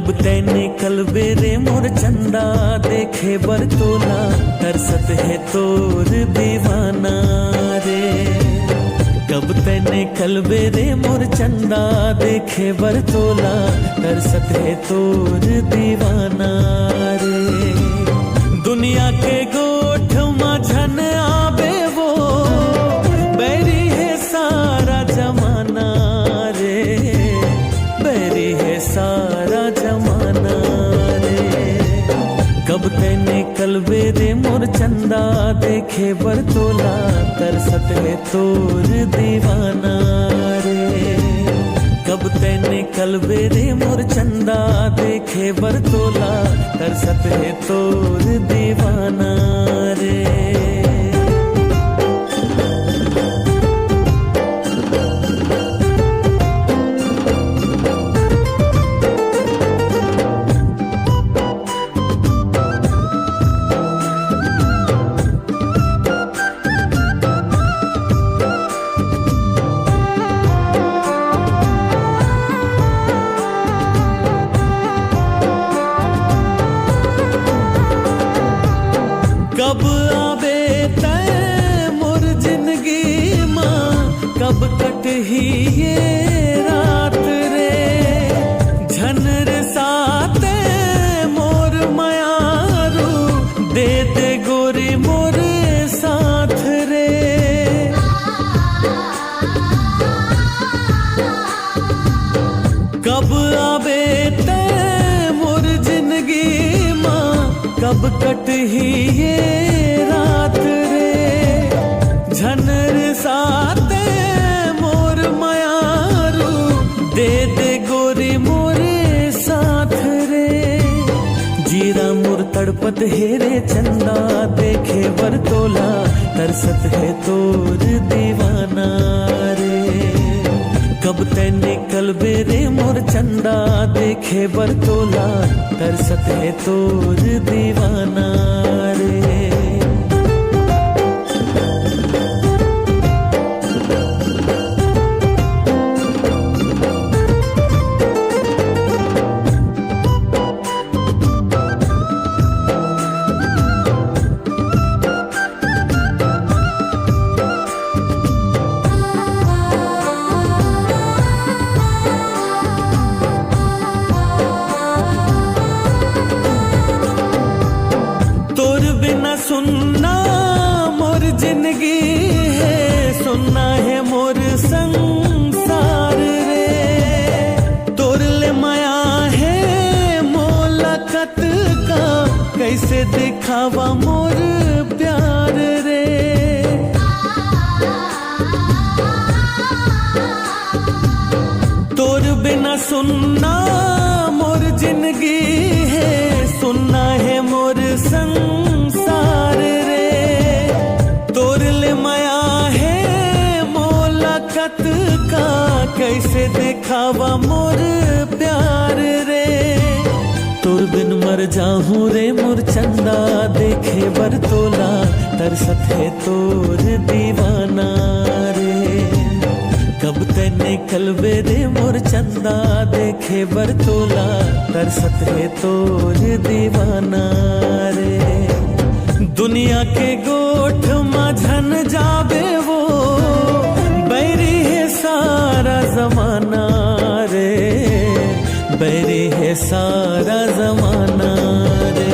कब तैने कल बेरे मोर चंदा देखे बरतोला, तरसत है तोर दीवाना रे। कब तैने कल बेरे मोर चंदा देखे बरतोला, तरसत है तोर दीवाना रे। दुनिया के गोठ माझन आवे वो, बैरी है सारा जमाना रे, बैरी है सारा जमाना रे। कब तैने कल बेरे मोर चंदा देखे बरतोला, तरसत है तोर दीवाना रे। कब तैने कल बेरे मोर चंदा देखे बरतोला, तरसत है तोर दीवाना रे। कब आवे तै मोर जिंदगी माँ, कब कटही ये रात रे। झनर साते मोर मयारू, दे दे गोरी मोर साथ रे। कब आवे तै मोर जिंदगी माँ, कब कटही ये रात रे। झनर साते मोर मयारू, दे दे गोरी मोरे साथ रे। जीरा मोर तड़पत हेरे चंदा देखे बरतोला, तरसत है तोर दीवाना रे। कब तैने कल बेरे मोर चंदा देखे बरतोला, तरसत है तोर दीवाना रे। सुनना मोर जिंदगी है, सुनना है मोर संसार रे। तोर ले माया है मोलकत का, कैसे दिखावा मोर प्यार रे। तोर बिना सुनना मोर जिंदगी है, सुनना है मोर संसार रे। तोर ले माया है मोलकत का, कैसे दिखावा मोर प्यार रे। तोर बिन मर जाहूं रे मोर चंदा देखे बरतोला, तरसत है तोर दीवाना रे। कब तैने कल बेरे मोर चंदा देखे बरतोला, तरसत है तोर दीवाना रे। दुनिया के गोठ माझन जावे वो, बैरी है सारा जमाना रे, बैरी है सारा जमाना रे।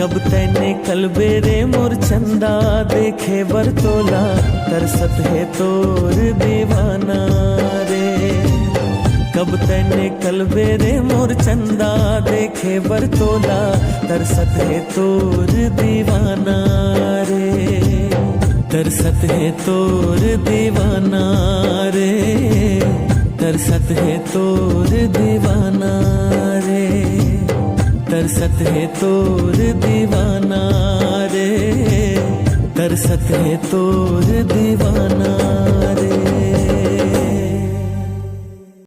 कब तैने कल बेरे मोर चंदा देखे बरतोला, तरसत है तोर दीवाना रे। कब तैने कल बेरे मोर चंदा देखे बरतोला, तरसत है तोर दीवाना रे। तरसत है तोर दीवाना रे, तरसत है तोर दीवाना रे। तरसत है तोर दीवाना रे, तरसत है तोर दीवाना।